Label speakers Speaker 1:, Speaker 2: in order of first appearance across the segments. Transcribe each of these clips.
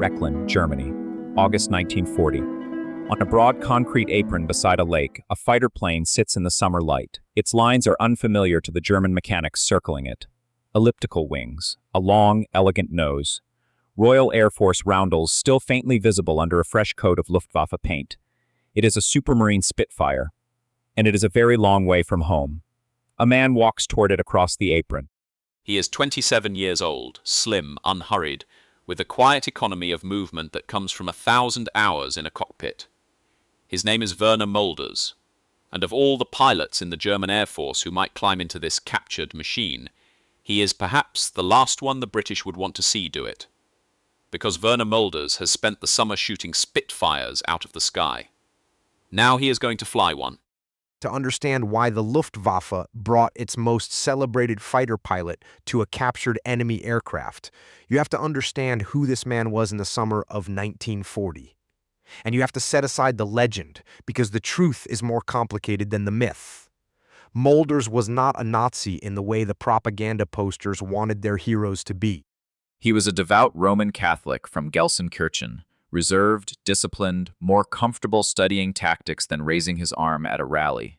Speaker 1: Rechlin, Germany, August 1940. On a broad concrete apron beside a lake, a fighter plane sits in the summer light. Its lines are unfamiliar to the German mechanics circling it. Elliptical wings, a long, elegant nose. Royal Air Force roundels still faintly visible under a fresh coat of Luftwaffe paint. It is a Supermarine Spitfire, and it is a very long way from home. A man walks toward it across the apron.
Speaker 2: He is 27 years old, slim, unhurried, with a quiet economy of movement that comes from 1,000 hours in a cockpit. His name is Werner Mölders, and of all the pilots in the German Air Force who might climb into this captured machine, he is perhaps the last one the British would want to see do it, because Werner Mölders has spent the summer shooting Spitfires out of the sky. Now he is going to fly one.
Speaker 3: To understand why the Luftwaffe brought its most celebrated fighter pilot to a captured enemy aircraft, you have to understand who this man was in the summer of 1940. And you have to set aside the legend, because the truth is more complicated than the myth. Mölders was not a Nazi in the way the propaganda posters wanted their heroes to be.
Speaker 1: He was a devout Roman Catholic from Gelsenkirchen, reserved, disciplined, more comfortable studying tactics than raising his arm at a rally.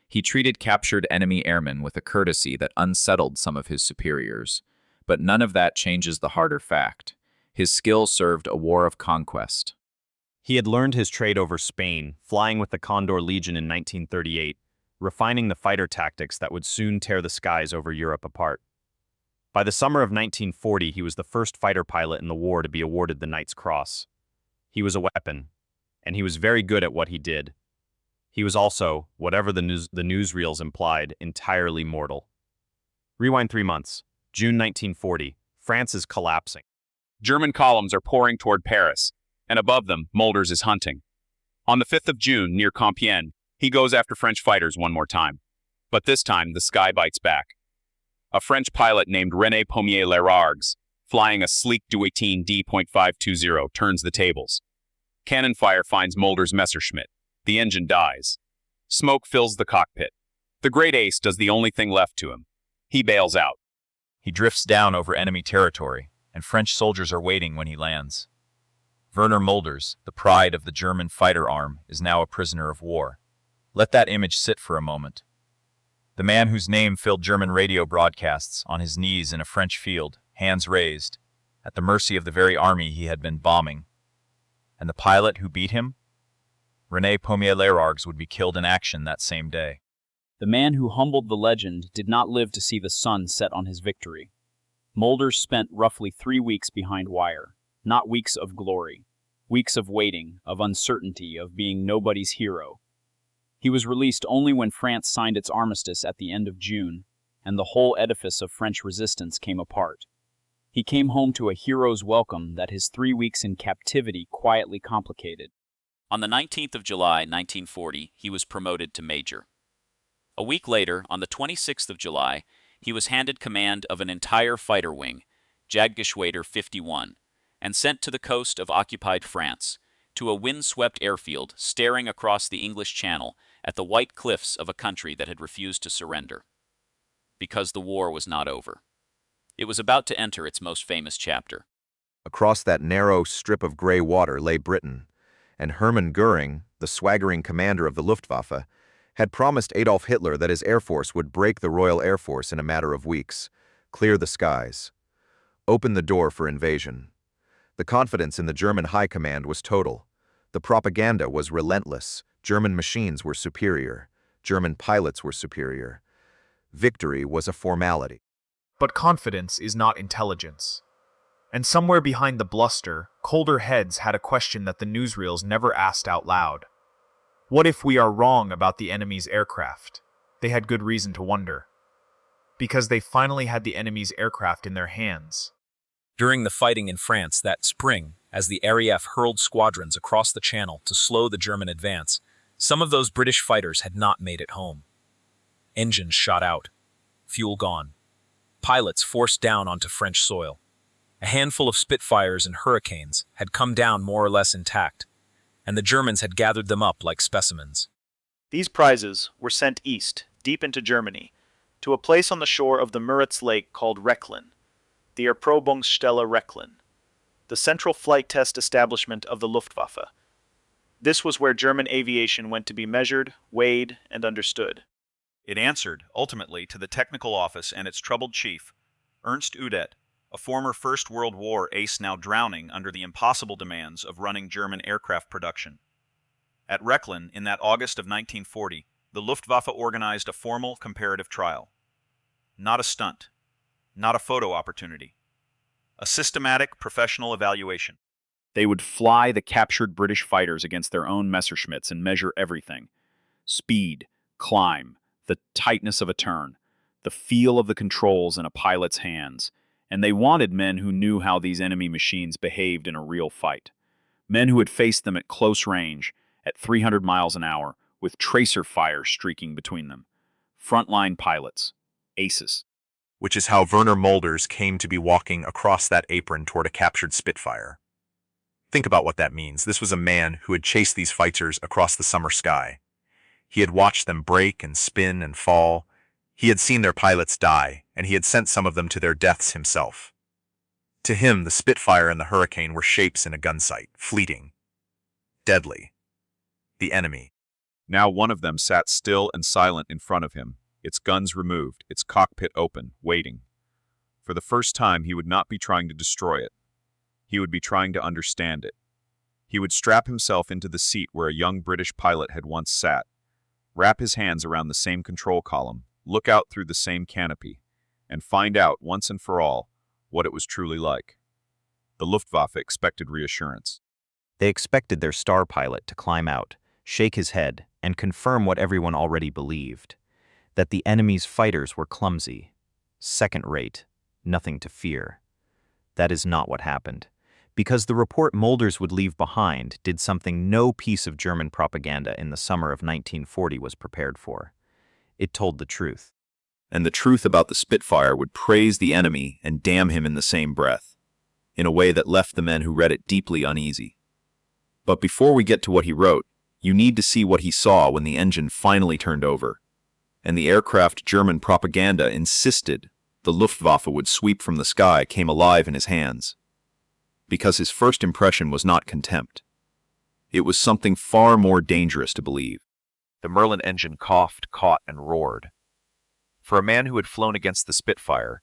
Speaker 1: He treated captured enemy airmen with a courtesy that unsettled some of his superiors. But none of that changes the harder fact. His skill served a war of conquest.
Speaker 4: He had learned his trade over Spain, flying with the Condor Legion in 1938, refining the fighter tactics that would soon tear the skies over Europe apart. By the summer of 1940, he was the first fighter pilot in the war to be awarded the Knight's Cross. He was a weapon, and he was very good at what he did. He was also, whatever the newsreels implied, entirely mortal. Rewind 3 months. June 1940. France is collapsing.
Speaker 5: German columns are pouring toward Paris, and above them, Mölders is hunting. On the 5th of June, near Compiègne, he goes after French fighters one more time. But this time, the sky bites back. A French pilot named René Pommier-Lerargues, flying a sleek WWII D.520, turns the tables. Cannon fire finds Mölders' Messerschmitt. The engine dies. Smoke fills the cockpit. The great ace does the only thing left to him. He bails out.
Speaker 1: He drifts down over enemy territory, and French soldiers are waiting when he lands. Werner Mölders, the pride of the German fighter arm, is now a prisoner of war. Let that image sit for a moment. The man whose name filled German radio broadcasts, on his knees in a French field, hands raised, at the mercy of the very army he had been bombing. And the pilot who beat him? René Pommier-Lerargues would be killed in action that same day.
Speaker 6: The man who humbled the legend did not live to see the sun set on his victory. Mölders spent roughly 3 weeks behind wire, not weeks of glory, weeks of waiting, of uncertainty, of being nobody's hero. He was released only when France signed its armistice at the end of June, and the whole edifice of French resistance came apart. He came home to a hero's welcome that his 3 weeks in captivity quietly complicated.
Speaker 2: On the 19th of July, 1940, he was promoted to major. A week later, on the 26th of July, he was handed command of an entire fighter wing, Jagdgeschwader 51, and sent to the coast of occupied France, to a wind-swept airfield staring across the English Channel at the white cliffs of a country that had refused to surrender. Because the war was not over. It was about to enter its most famous chapter.
Speaker 3: Across that narrow strip of gray water lay Britain, and Hermann Göring, the swaggering commander of the Luftwaffe, had promised Adolf Hitler that his Air Force would break the Royal Air Force in a matter of weeks, clear the skies, open the door for invasion. The confidence in the German High Command was total. The propaganda was relentless. German machines were superior. German pilots were superior. Victory was a formality.
Speaker 7: But confidence is not intelligence. And somewhere behind the bluster, colder heads had a question that the newsreels never asked out loud. What if we are wrong about the enemy's aircraft? They had good reason to wonder. Because they finally had the enemy's aircraft in their hands.
Speaker 1: During the fighting in France that spring, as the RAF hurled squadrons across the Channel to slow the German advance, some of those British fighters had not made it home. Engines shot out, fuel gone. Pilots forced down onto French soil. A handful of Spitfires and Hurricanes had come down more or less intact, and the Germans had gathered them up like specimens.
Speaker 8: These prizes were sent east, deep into Germany, to a place on the shore of the Müritz Lake called Rechlin, the Erprobungsstelle Rechlin. the central flight test establishment of the Luftwaffe. This was where German aviation went to be measured, weighed, and understood.
Speaker 1: It answered, ultimately, to the technical office and its troubled chief, Ernst Udet, a former First World War ace now drowning under the impossible demands of running German aircraft production. At Rechlin, in that August of 1940, the Luftwaffe organized a formal comparative trial. Not a stunt, not a photo opportunity. A systematic professional evaluation.
Speaker 4: They would fly the captured British fighters against their own Messerschmitts and measure everything. Speed, climb, the tightness of a turn, the feel of the controls in a pilot's hands. And they wanted men who knew how these enemy machines behaved in a real fight. Men who had faced them at close range, at 300 miles an hour, with tracer fire streaking between them. Frontline pilots, aces.
Speaker 3: Which is how Werner Mölders came to be walking across that apron toward a captured Spitfire. Think about what that means. This was a man who had chased these fighters across the summer sky. He had watched them break and spin and fall. He had seen their pilots die, and he had sent some of them to their deaths himself. To him, the Spitfire and the Hurricane were shapes in a gun sight, fleeting, deadly. The enemy.
Speaker 5: Now one of them sat still and silent in front of him, its guns removed, its cockpit open, waiting. For the first time, he would not be trying to destroy it. He would be trying to understand it. He would strap himself into the seat where a young British pilot had once sat, wrap his hands around the same control column, look out through the same canopy, and find out, once and for all, what it was truly like. The Luftwaffe expected reassurance.
Speaker 3: They expected their star pilot to climb out, shake his head, and confirm what everyone already believed, that the enemy's fighters were clumsy, second-rate, nothing to fear. That is not what happened, because the report Mölders would leave behind did something no piece of German propaganda in the summer of 1940 was prepared for. It told the truth.
Speaker 4: And the truth about the Spitfire would praise the enemy and damn him in the same breath, in a way that left the men who read it deeply uneasy. But before we get to what he wrote, you need to see what he saw when the engine finally turned over, and the aircraft German propaganda insisted the Luftwaffe would sweep from the sky came alive in his hands. Because his first impression was not contempt. It was something far more dangerous to believe.
Speaker 3: The Merlin engine coughed, caught, and roared. For a man who had flown against the Spitfire,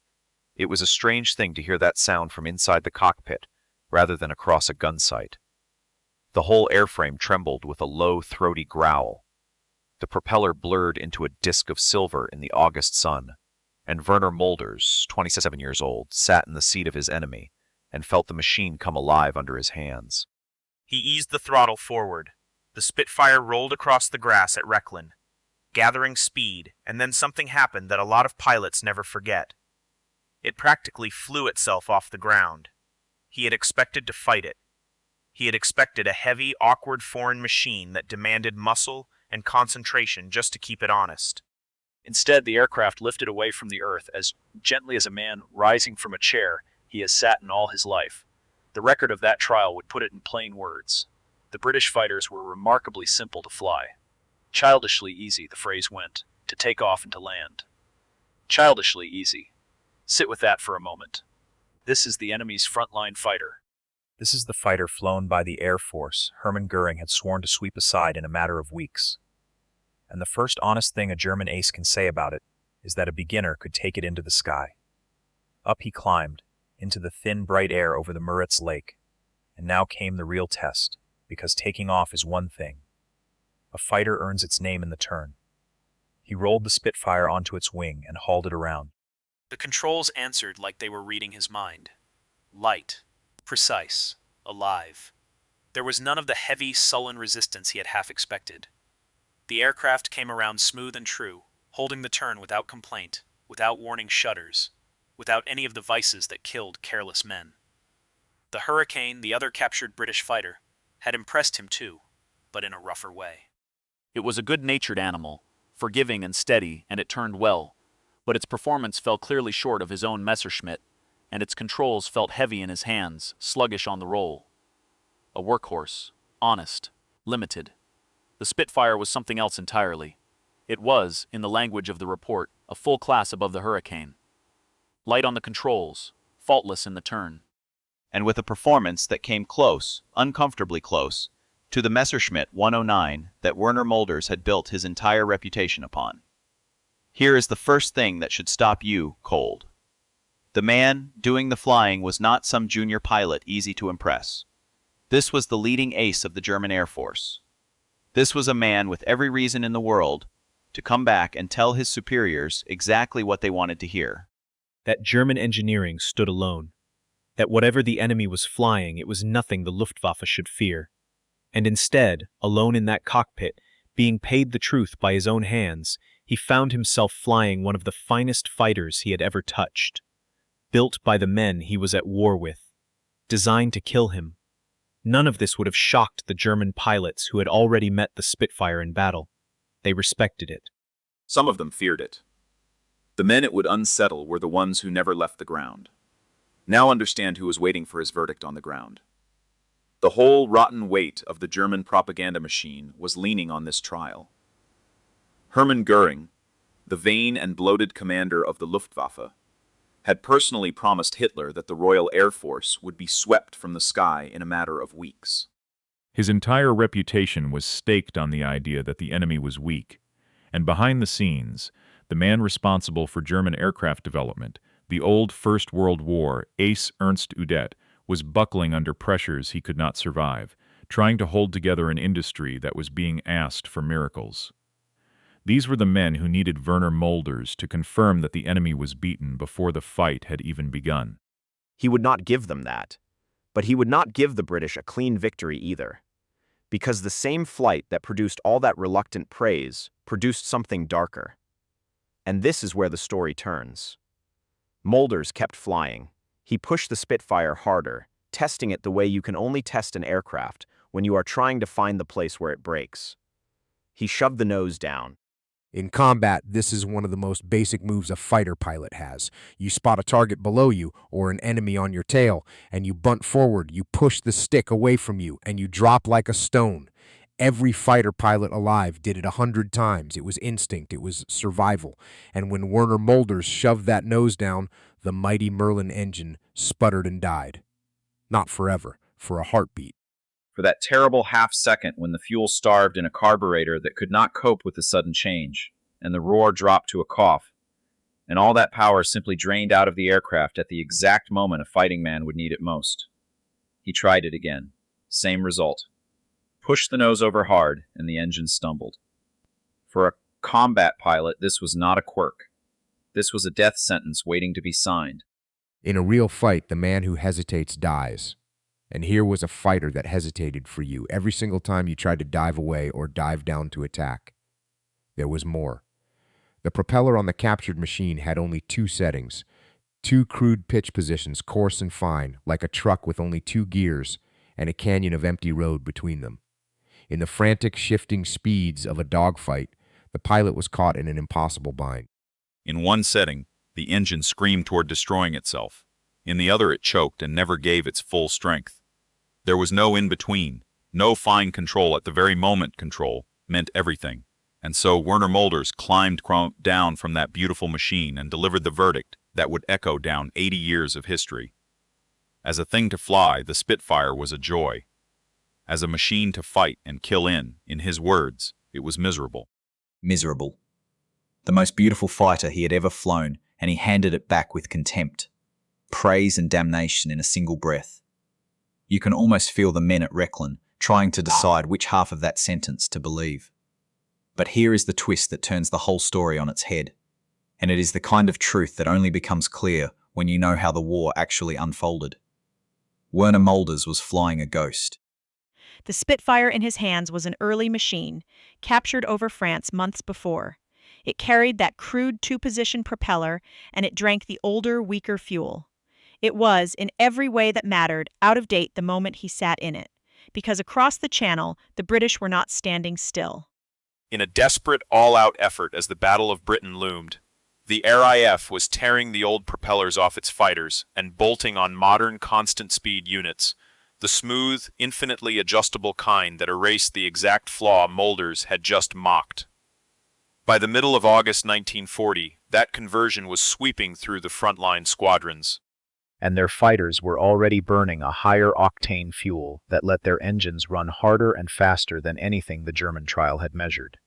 Speaker 3: it was a strange thing to hear that sound from inside the cockpit, rather than across a gun sight. The whole airframe trembled with a low, throaty growl. The propeller blurred into a disk of silver in the August sun, and Werner Mölders, 27 years old, sat in the seat of his enemy and felt the machine come alive under his hands.
Speaker 9: He eased the throttle forward. The Spitfire rolled across the grass at Rechlin, gathering speed, and then something happened that a lot of pilots never forget. It practically flew itself off the ground. He had expected to fight it. He had expected a heavy, awkward foreign machine that demanded muscle and concentration just to keep it honest.
Speaker 6: Instead, the aircraft lifted away from the earth as gently as a man rising from a chair he has sat in all his life. The record of that trial would put it in plain words. The British fighters were remarkably simple to fly. Childishly easy, the phrase went, to take off and to land. Childishly easy. Sit with that for a moment. This is the enemy's frontline fighter.
Speaker 1: This is the fighter flown by the Air Force Hermann Goering had sworn to sweep aside in a matter of weeks. And the first honest thing a German ace can say about it is that a beginner could take it into the sky. Up he climbed, into the thin, bright air over the Müritz Lake, and now came the real test, because taking off is one thing. A fighter earns its name in the turn. He rolled the Spitfire onto its wing and hauled it around.
Speaker 9: The controls answered like they were reading his mind. Light, precise, alive. There was none of the heavy, sullen resistance he had half expected. The aircraft came around smooth and true, holding the turn without complaint, without warning shudders, without any of the vices that killed careless men. The Hurricane, the other captured British fighter, had impressed him too, but in a rougher way.
Speaker 2: It was a good-natured animal, forgiving and steady, and it turned well, but its performance fell clearly short of his own Messerschmitt, and its controls felt heavy in his hands, sluggish on the roll. A workhorse, honest, limited. The Spitfire was something else entirely. It was, in the language of the report, a full class above the Hurricane. Light on the controls, faultless in the turn.
Speaker 10: and with a performance that came close, uncomfortably close, to the Messerschmitt 109 that Werner Mölders had built his entire reputation upon. Here is the first thing that should stop you cold. The man doing the flying was not some junior pilot easy to impress. This was the leading ace of the German Air Force. This was a man with every reason in the world to come back and tell his superiors exactly what they wanted to hear.
Speaker 11: That German engineering stood alone. That whatever the enemy was flying, it was nothing the Luftwaffe should fear. And instead, alone in that cockpit, being paid the truth by his own hands, he found himself flying one of the finest fighters he had ever touched. Built by the men he was at war with. Designed to kill him. None of this would have shocked the German pilots who had already met the Spitfire in battle. They respected it.
Speaker 1: Some of them feared it. The men it would unsettle were the ones who never left the ground. Now understand who was waiting for his verdict on the ground. The whole rotten weight of the German propaganda machine was leaning on this trial. Hermann Göring, the vain and bloated commander of the Luftwaffe, had personally promised Hitler that the Royal Air Force would be swept from the sky in a matter of weeks.
Speaker 12: His entire reputation was staked on the idea that the enemy was weak, and behind the scenes, the man responsible for German aircraft development, the old First World War ace Ernst Udet, was buckling under pressures he could not survive, trying to hold together an industry that was being asked for miracles. These were the men who needed Werner Mölders to confirm that the enemy was beaten before the fight had even begun.
Speaker 4: He would not give them that. But he would not give the British a clean victory either. Because the same flight that produced all that reluctant praise produced something darker. And this is where the story turns. Mölders kept flying. He pushed the Spitfire harder, testing it the way you can only test an aircraft when you are trying to find the place where it breaks. He shoved the nose down.
Speaker 13: In combat, this is one of the most basic moves a fighter pilot has. You spot a target below you or an enemy on your tail, and you bunt forward, you push the stick away from you, and you drop like a stone. Every fighter pilot alive did it 100 times. It was instinct, it was survival. And when Werner Mölders shoved that nose down, the mighty Merlin engine sputtered and died. Not forever, for a heartbeat.
Speaker 10: For that terrible half-second when the fuel starved in a carburetor that could not cope with the sudden change, and the roar dropped to a cough, and all that power simply drained out of the aircraft at the exact moment a fighting man would need it most. He tried it again. Same result. Pushed the nose over hard, and the engine stumbled. For a combat pilot, this was not a quirk. This was a death sentence waiting to be signed.
Speaker 13: In a real fight, the man who hesitates dies. And here was a fighter that hesitated for you every single time you tried to dive away or dive down to attack. There was more. The propeller on the captured machine had only 2 settings, 2 crude pitch positions, coarse and fine, like a truck with only 2 gears and a canyon of empty road between them. In the frantic, shifting speeds of a dogfight, the pilot was caught in an impossible bind.
Speaker 1: In one setting, the engine screamed toward destroying itself. In the other, it choked and never gave its full strength. There was no in-between, no fine control at the very moment. Control meant everything. And so Werner Mölders climbed down from that beautiful machine and delivered the verdict that would echo down 80 years of history. As a thing to fly, the Spitfire was a joy. As a machine to fight and kill in his words, it was miserable.
Speaker 14: Miserable. The most beautiful fighter he had ever flown, and he handed it back with contempt. Praise and damnation in a single breath. You can almost feel the men at Rechlin trying to decide which half of that sentence to believe. But here is the twist that turns the whole story on its head. And it is the kind of truth that only becomes clear when you know how the war actually unfolded. Werner Mölders was flying a ghost.
Speaker 15: The Spitfire in his hands was an early machine, captured over France months before. It carried that crude 2-position propeller, and it drank the older, weaker fuel. It was, in every way that mattered, out of date the moment he sat in it, because across the Channel, the British were not standing still.
Speaker 9: In a desperate, all-out effort as the Battle of Britain loomed, the RAF was tearing the old propellers off its fighters and bolting on modern constant-speed units, the smooth, infinitely adjustable kind that erased the exact flaw Mölders had just mocked. By the middle of August 1940, that conversion was sweeping through the frontline squadrons.
Speaker 6: and their fighters were already burning a higher octane fuel that let their engines run harder and faster than anything the German trial had measured.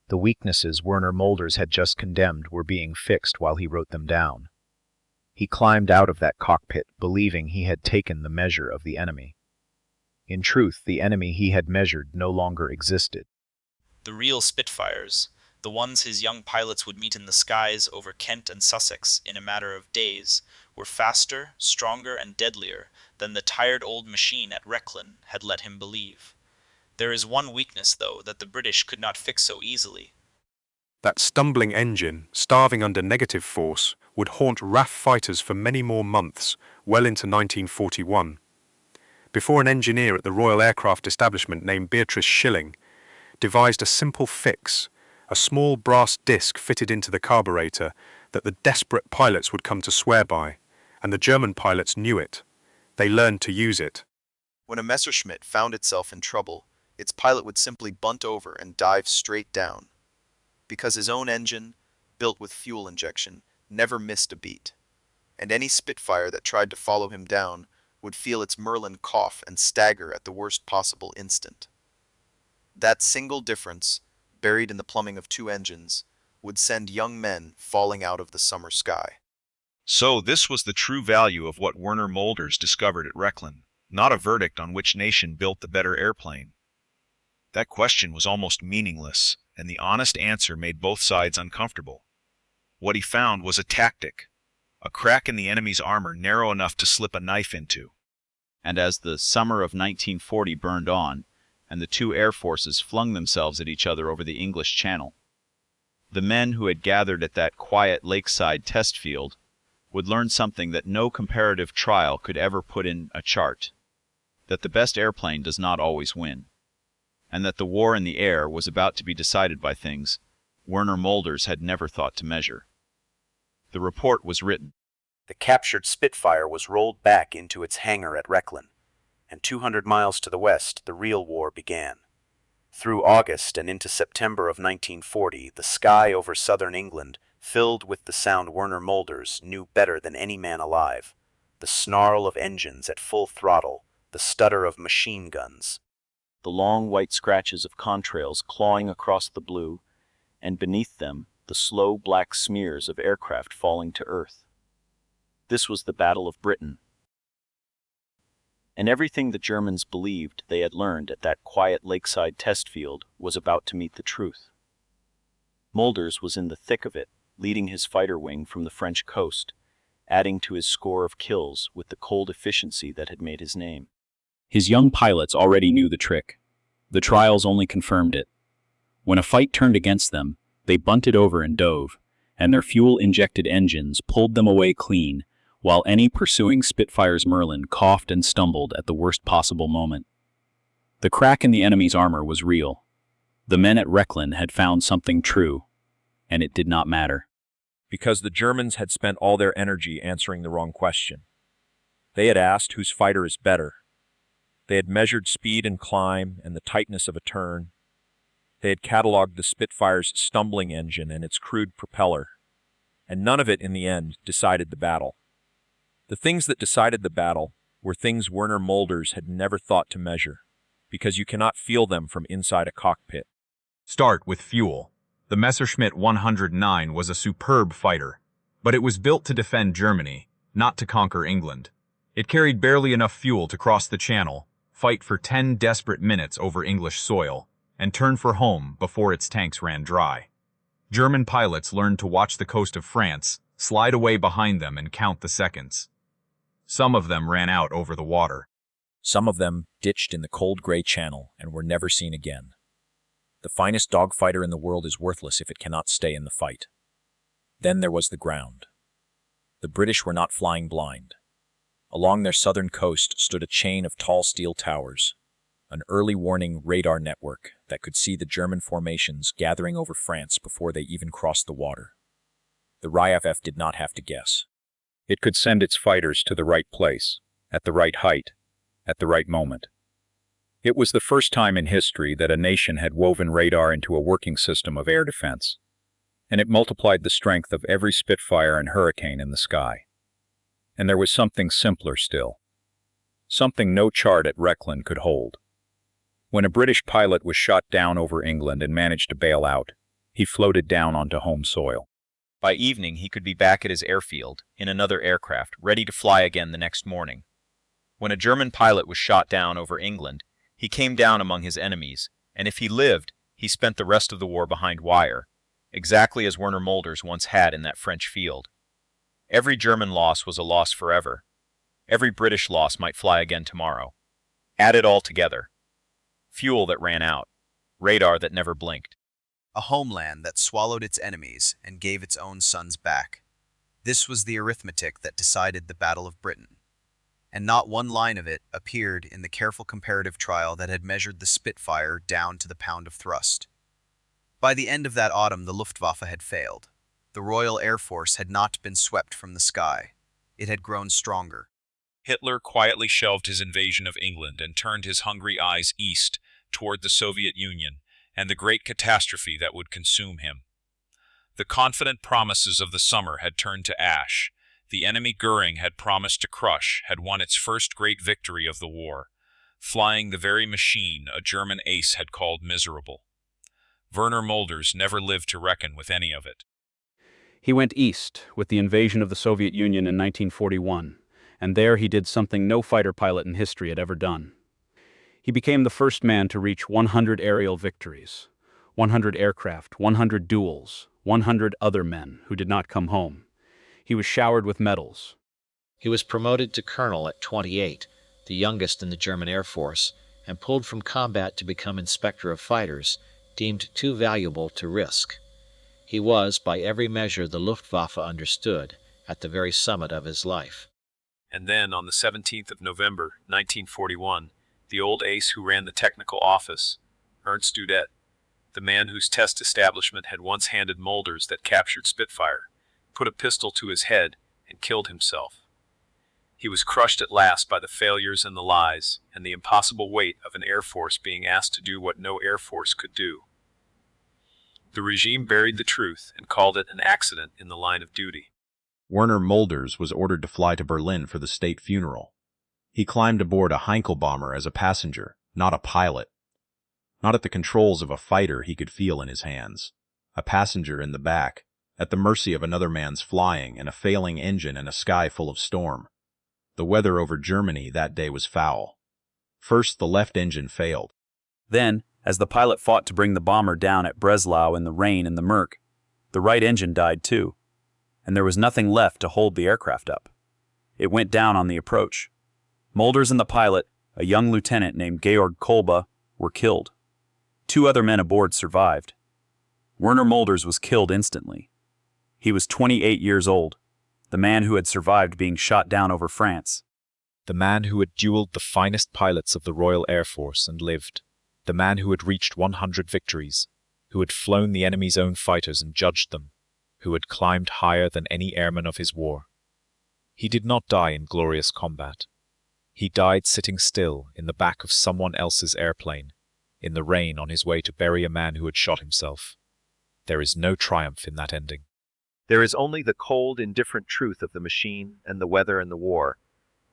Speaker 6: The weaknesses Werner Mölders had just condemned were being fixed while he wrote them down. He climbed out of that cockpit, believing he had taken the measure of the enemy. In truth, the enemy he had measured no longer existed.
Speaker 16: The real Spitfires, the ones his young pilots would meet in the skies over Kent and Sussex in a matter of days, were faster, stronger, and deadlier than the tired old machine at Rechlin had let him believe. There is one weakness, though, that the British could not fix so easily.
Speaker 17: That stumbling engine, starving under negative force, would haunt RAF fighters for many more months, well into 1941. Before an engineer at the Royal Aircraft Establishment named Beatrice Schilling devised a simple fix, a small brass disc fitted into the carburetor that the desperate pilots would come to swear by, and the German pilots knew it. They learned to use it.
Speaker 3: When a Messerschmitt found itself in trouble, its pilot would simply bunt over and dive straight down, because his own engine, built with fuel injection, never missed a beat, and any Spitfire that tried to follow him down would feel its Merlin cough and stagger at the worst possible instant. That single difference, buried in the plumbing of two engines, would send young men falling out of the summer sky.
Speaker 5: So this was the true value of what Werner Mölders discovered at Rechlin, not a verdict on which nation built the better airplane. That question was almost meaningless, and the honest answer made both sides uncomfortable. What he found was a tactic, a crack in the enemy's armor narrow enough to slip a knife into.
Speaker 10: And as the summer of 1940 burned on, and the two air forces flung themselves at each other over the English Channel, the men who had gathered at that quiet lakeside test field would learn something that no comparative trial could ever put in a chart: that the best airplane does not always win, and that the war in the air was about to be decided by things Werner Mölders had never thought to measure. The report was written.
Speaker 18: The captured Spitfire was rolled back into its hangar at Rechlin, and 200 miles to the west the real war began. Through August and into September of 1940, the sky over southern England filled with the sound Werner Mölders knew better than any man alive: the snarl of engines at full throttle, the stutter of machine guns,
Speaker 6: the long white scratches of contrails clawing across the blue, and beneath them the slow black smears of aircraft falling to earth. This was the Battle of Britain. And everything the Germans believed they had learned at that quiet lakeside test field was about to meet the truth. Mölders was in the thick of it, leading his fighter wing from the French coast, adding to his score of kills with the cold efficiency that had made his name.
Speaker 2: His young pilots already knew the trick. The trials only confirmed it. When a fight turned against them, they bunted over and dove, and their fuel-injected engines pulled them away clean, while any pursuing Spitfire's Merlin coughed and stumbled at the worst possible moment. The crack in the enemy's armor was real. The men at Rechlin had found something true, and it did not matter.
Speaker 1: Because the Germans had spent all their energy answering the wrong question. They had asked whose fighter is better. They had measured speed and climb and the tightness of a turn. They had catalogued the Spitfire's stumbling engine and its crude propeller, and none of it in the end decided the battle. The things that decided the battle were things Werner Mölders had never thought to measure, because you cannot feel them from inside a cockpit.
Speaker 17: Start with fuel. The Messerschmitt 109 was a superb fighter, but it was built to defend Germany, not to conquer England. It carried barely enough fuel to cross the Channel, fight for 10 desperate minutes over English soil, and turn for home before its tanks ran dry. German pilots learned to watch the coast of France, slide away behind them and count the seconds. Some of them ran out over the water.
Speaker 1: Some of them ditched in the cold gray channel and were never seen again. The finest dogfighter in the world is worthless if it cannot stay in the fight. Then there was the ground. The British were not flying blind. Along their southern coast stood a chain of tall steel towers, an early warning radar network that could see the German formations gathering over France before they even crossed the water. The RAF did not have to guess. It could send its fighters to the right place, at the right height, at the right moment. It was the first time in history that a nation had woven radar into a working system of air defense, and it multiplied the strength of every Spitfire and Hurricane in the sky.
Speaker 19: And there was something simpler still. Something no chart at Rechlin could hold. When a British pilot was shot down over England and managed to bail out, he floated down onto home soil.
Speaker 1: By evening, he could be back at his airfield, in another aircraft, ready to fly again the next morning. When a German pilot was shot down over England, he came down among his enemies, and if he lived, he spent the rest of the war behind wire, exactly as Werner Mölders once had in that French field. Every German loss was a loss forever. Every British loss might fly again tomorrow. Add it all together. Fuel that ran out. Radar that never blinked.
Speaker 3: A homeland that swallowed its enemies and gave its own sons back. This was the arithmetic that decided the Battle of Britain. And not one line of it appeared in the careful comparative trial that had measured the Spitfire down to the pound of thrust. By the end of that autumn, the Luftwaffe had failed. The Royal Air Force had not been swept from the sky. It had grown stronger.
Speaker 5: Hitler quietly shelved his invasion of England and turned his hungry eyes east toward the Soviet Union and the great catastrophe that would consume him. The confident promises of the summer had turned to ash. The enemy Goering had promised to crush had won its first great victory of the war, flying the very machine a German ace had called miserable. Werner Mölders never lived to reckon with any of it.
Speaker 6: He went east with the invasion of the Soviet Union in 1941, and there he did something no fighter pilot in history had ever done. He became the first man to reach 100 aerial victories, 100 aircraft, 100 duels, 100 other men who did not come home. He was showered with medals.
Speaker 20: He was promoted to colonel at 28, the youngest in the German Air Force, and pulled from combat to become inspector of fighters, deemed too valuable to risk. He was, by every measure the Luftwaffe understood, at the very summit of his life.
Speaker 9: And then, on the 17th of November, 1941, the old ace who ran the technical office, Ernst Udet, the man whose test establishment had once handed Mölders that captured Spitfire, put a pistol to his head and killed himself. He was crushed at last by the failures and the lies, and the impossible weight of an Air Force being asked to do what no Air Force could do. The regime buried the truth and called it an accident in the line of duty.
Speaker 17: Werner Mölders was ordered to fly to Berlin for the state funeral. He climbed aboard a Heinkel bomber as a passenger, not a pilot. Not at the controls of a fighter he could feel in his hands. A passenger in the back, at the mercy of another man's flying and a failing engine and a sky full of storm. The weather over Germany that day was foul. First, the left engine failed.
Speaker 6: Then, as the pilot fought to bring the bomber down at Breslau in the rain and the murk, the right engine died too, and there was nothing left to hold the aircraft up. It went down on the approach. Mölders and the pilot, a young lieutenant named Georg Kolbe, were killed. 2 other men aboard survived. Werner Mölders was killed instantly. He was 28 years old, the man who had survived being shot down over France.
Speaker 11: The man who had dueled the finest pilots of the Royal Air Force and lived. The man who had reached 100 victories, who had flown the enemy's own fighters and judged them, who had climbed higher than any airman of his war. He did not die in glorious combat. He died sitting still in the back of someone else's airplane, in the rain on his way to bury a man who had shot himself. There is no triumph in that ending.
Speaker 3: There is only the cold, indifferent truth of the machine and the weather and the war,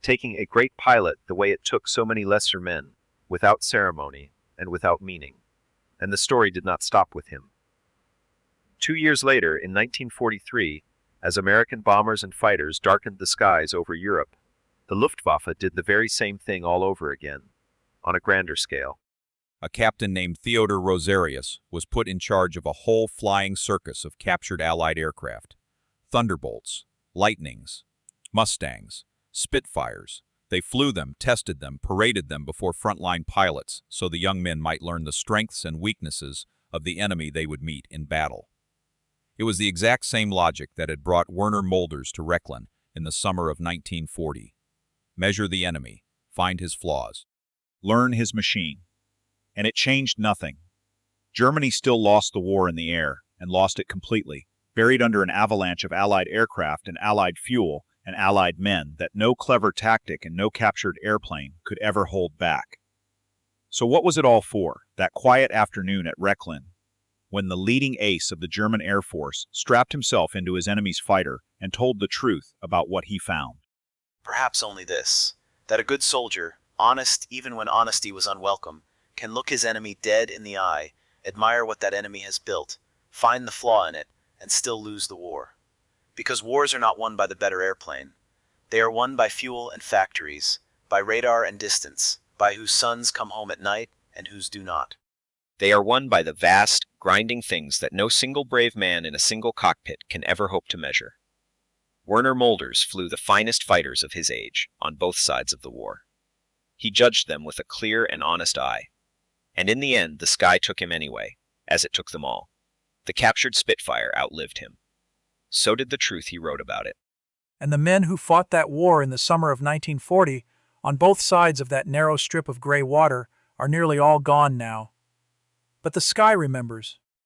Speaker 3: taking a great pilot the way it took so many lesser men, without ceremony and without meaning. And the story did not stop with him. 2 years later, in 1943, as American bombers and fighters darkened the skies over Europe, the Luftwaffe did the very same thing all over again, on a grander scale.
Speaker 21: A captain named Theodor Rosarius was put in charge of a whole flying circus of captured Allied aircraft. Thunderbolts, Lightnings, Mustangs, Spitfires. They flew them, tested them, paraded them before frontline pilots so the young men might learn the strengths and weaknesses of the enemy they would meet in battle. It was the exact same logic that had brought Werner Mölders to Rechlin in the summer of 1940. Measure the enemy, find his flaws,
Speaker 4: learn his machine. And it changed nothing. Germany still lost the war in the air, and lost it completely, buried under an avalanche of Allied aircraft and Allied fuel and Allied men that no clever tactic and no captured airplane could ever hold back. So what was it all for, that quiet afternoon at Rechlin, when the leading ace of the German Air Force strapped himself into his enemy's fighter and told the truth about what he found?
Speaker 10: Perhaps only this, that a good soldier, honest even when honesty was unwelcome, can look his enemy dead in the eye, admire what that enemy has built, find the flaw in it, and still lose the war. Because wars are not won by the better airplane. They are won by fuel and factories, by radar and distance, by whose sons come home at night and whose do not.
Speaker 7: They are won by the vast, grinding things that no single brave man in a single cockpit can ever hope to measure. Werner Mölders flew the finest fighters of his age on both sides of the war. He judged them with a clear and honest eye. And in the end, the sky took him anyway, as it took them all. The captured Spitfire outlived him. So did the truth he wrote about it.
Speaker 22: And the men who fought that war in the summer of 1940, on both sides of that narrow strip of gray water, are nearly all gone now. But the sky remembers.